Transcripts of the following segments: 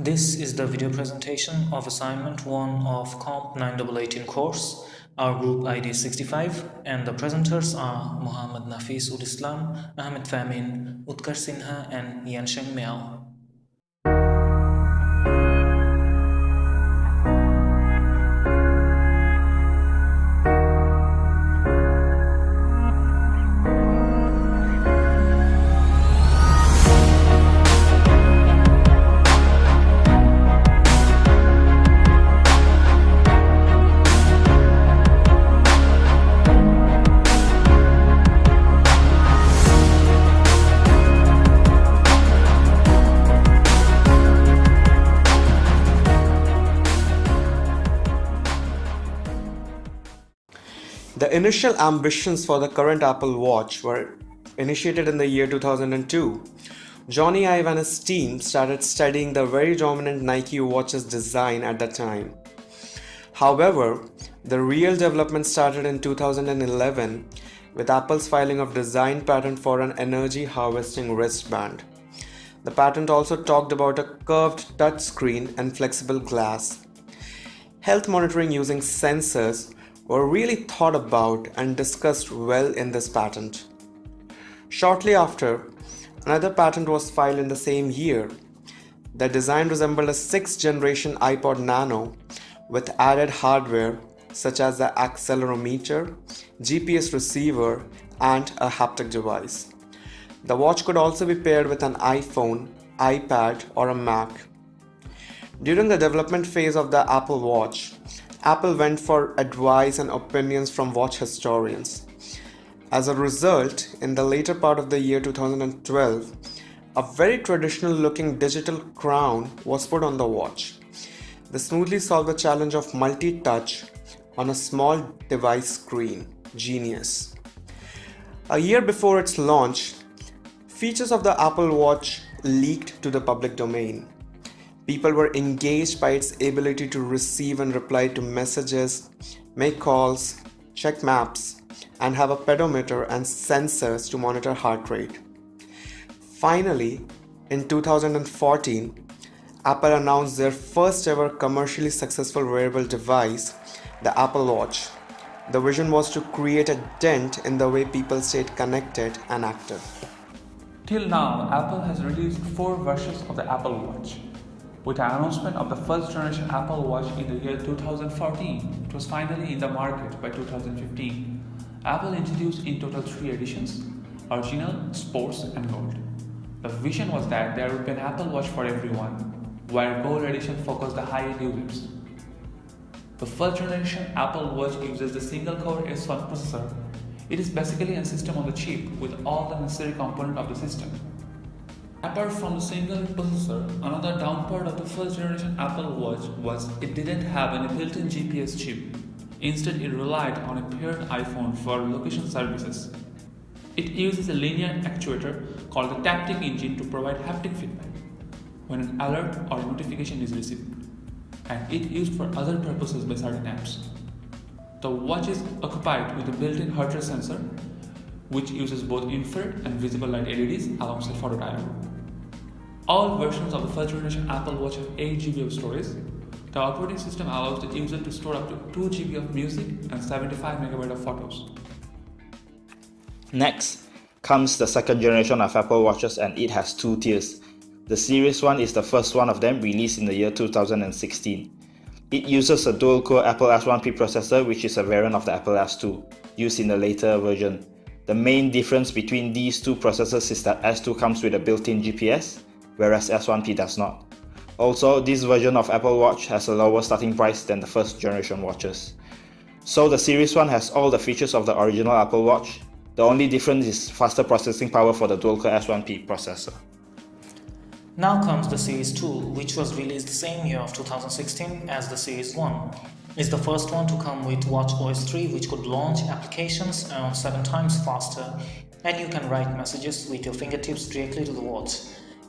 This is the video presentation of assignment 1 of COMP90018 course. Our group ID is 65 and the presenters are Mohammad, Nafis, Ahmed Fahmin, Utkarsh Sinha and Sheng Miao. The initial ambitions for the current Apple Watch were initiated in the year 2002. Johnny Ive and his team started studying the very dominant Nike watch's design at that time. However, the real development started in 2011 with Apple's filing of design patent for an energy harvesting wristband. The patent also talked about a curved touchscreen and flexible glass. Health monitoring using sensors were really thought about and discussed well in this patent. Shortly after, another patent was filed in the same year. The design resembled a 6th generation iPod Nano with added hardware such as the accelerometer, GPS receiver, and a haptic device. The watch could also be paired with an iPhone, iPad, or a Mac. During the development phase of the Apple Watch, Apple went for advice and opinions from watch historians. As a result, in the later part of the year 2012, a very traditional looking digital crown was put on the watch. This smoothly solved the challenge of multi-touch on a small device screen. Genius. A year before its launch, features of the Apple Watch leaked to the public domain. People were engaged by its ability to receive and reply to messages, make calls, check maps, and have a pedometer and sensors to monitor heart rate. Finally, in 2014, Apple announced their first ever commercially successful wearable device, the Apple Watch. The vision was to create a dent in the way people stayed connected and active. Till now, Apple has released 4 versions of the Apple Watch. With the announcement of the first generation Apple Watch in the year 2014, it was finally in the market by 2015. Apple introduced in total 3 editions: Original, Sports, and Gold. The vision was that there would be an Apple Watch for everyone, where Gold edition focused the high-end users. The first generation Apple Watch uses the single-core S1 processor. It is basically a system on the chip with all the necessary components of the system. Apart from the single processor, another down part of the first generation Apple Watch was it didn't have any built-in GPS chip. Instead, it relied on a paired iPhone for location services. It uses a linear actuator called the taptic engine to provide haptic feedback when an alert or a notification is received, and it used for other purposes by certain apps. The watch is occupied with a built-in heart rate sensor, which uses both infrared and visible light LEDs alongside photodiode. All versions of the first generation Apple Watch have 8 GB of storage. The operating system allows the user to store up to 2 GB of music and 75 MB of photos. Next comes the second generation of Apple Watches, and it has 2 tiers. The Series 1 is the first one of them, released in the year 2016. It uses a dual-core Apple S1 preprocessor, which is a variant of the Apple S2, used in the later version. The main difference between these 2 processors is that S2 comes with a built-in GPS, whereas S1P does not. Also, this version of Apple Watch has a lower starting price than the first generation watches. So the Series 1 has all the features of the original Apple Watch. The only difference is faster processing power for the dual-core S1P processor. Now comes the Series 2, which was released the same year of 2016 as the Series 1. It's the first one to come with watchOS 3, which could launch applications around 7 times faster, and you can write messages with your fingertips directly to the watch.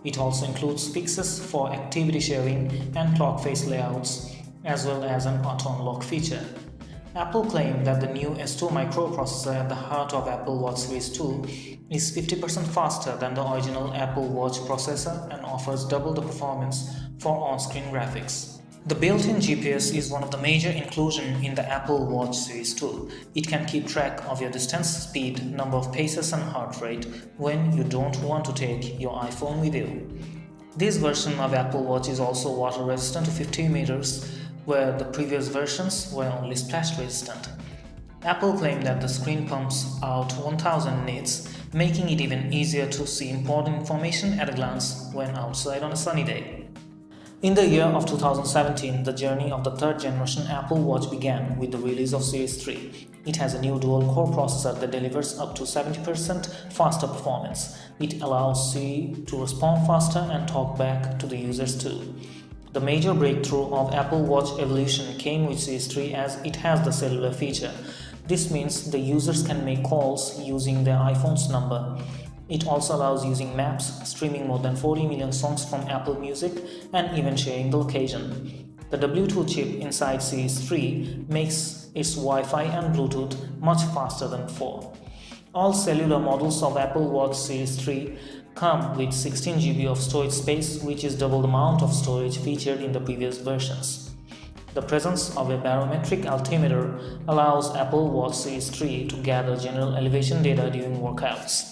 It also includes fixes for activity sharing and clock face layouts, as well as an auto unlock feature. Apple claimed that the new S2 microprocessor at the heart of Apple Watch Series 2 is 50% faster than the original Apple Watch processor and offers double the performance for on-screen graphics. The built-in GPS is one of the major inclusions in the Apple Watch Series 2. It can keep track of your distance, speed, number of paces and heart rate when you don't want to take your iPhone with you. This version of Apple Watch is also water resistant to 50 meters, where the previous versions were only splash resistant. Apple claimed that the screen pumps out 1000 nits, making it even easier to see important information at a glance when outside on a sunny day. In the year of 2017, the journey of the third generation Apple Watch began with the release of Series 3. It has a new dual-core processor that delivers up to 70% faster performance. It allows Siri to respond faster and talk back to the users too. The major breakthrough of Apple Watch evolution came with Series 3 as it has the cellular feature. This means the users can make calls using their iPhone's number. It also allows using maps, streaming more than 40 million songs from Apple Music, and even sharing the location. The Bluetooth chip inside Series 3 makes its Wi-Fi and Bluetooth much faster than before. All cellular models of Apple Watch Series 3 come with 16 GB of storage space, which is double the amount of storage featured in the previous versions. The presence of a barometric altimeter allows Apple Watch Series 3 to gather general elevation data during workouts.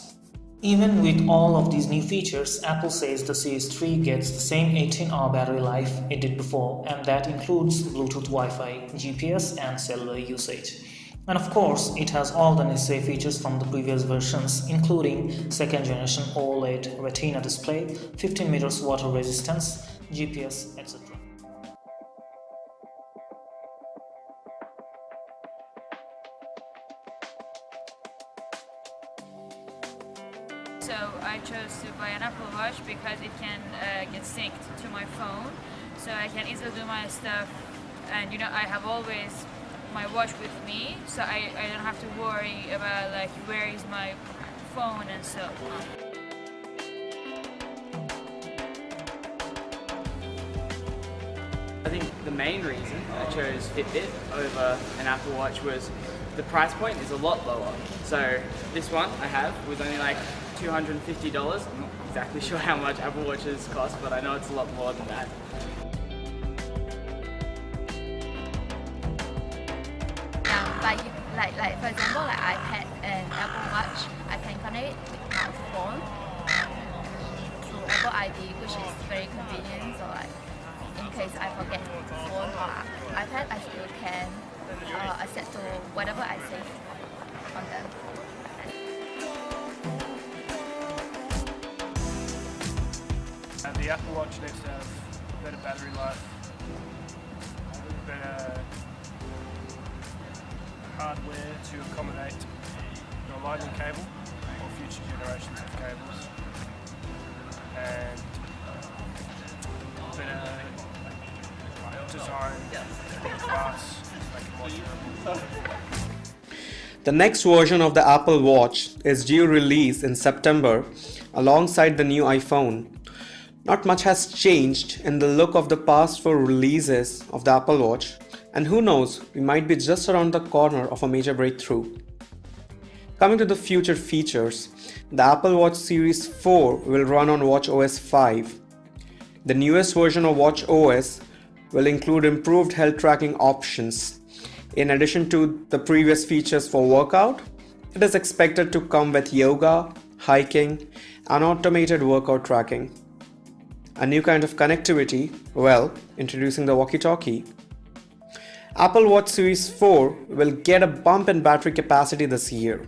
Even with all of these new features, Apple says the Series 3 gets the same 18-hour battery life it did before, and that includes Bluetooth, Wi-Fi, GPS and cellular usage. And of course, it has all the necessary features from the previous versions, including second generation OLED Retina display, 15 meters water resistance, GPS, etc. So I chose to buy an Apple Watch because it can get synced to my phone, so I can easily do my stuff. And I have always my watch with me, so I don't have to worry about like where is my phone and so on. I think the main reason I chose Fitbit over an Apple Watch was the price point is a lot lower. So this one I have was only like $250. I'm not exactly sure how much Apple Watches cost, but I know it's a lot more than that. Like for example, like iPad and Apple Watch, I can connect it with my phone through Apple ID, which is very convenient. So like in case I forget phone or iPad, I still can access to whatever I save on them. The Apple Watch needs to have better battery life, better hardware to accommodate your lightning cable or future generations of cables, and better design, glass, make it more durable. The next version of the Apple Watch is due release in September alongside the new iPhone. Not much has changed in the look of the past 4 releases of the Apple Watch, and who knows, we might be just around the corner of a major breakthrough. Coming to the future features, the Apple Watch Series 4 will run on watchOS 5. The newest version of watchOS will include improved health tracking options. In addition to the previous features for workout, it is expected to come with yoga, hiking, and automated workout tracking. A new kind of connectivity, well, introducing the walkie-talkie. Apple Watch Series 4 will get a bump in battery capacity this year.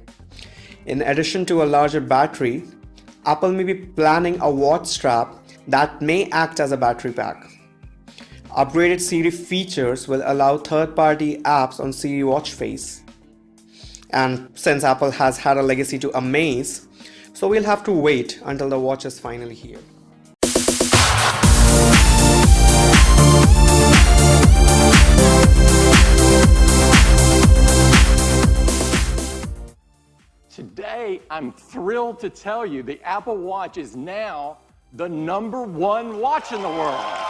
In addition to a larger battery, Apple may be planning a watch strap that may act as a battery pack. Upgraded Siri features will allow third-party apps on Siri watch face. And since Apple has had a legacy to amaze, so we'll have to wait until the watch is finally here. Today, I'm thrilled to tell you the Apple Watch is now the #1 watch in the world.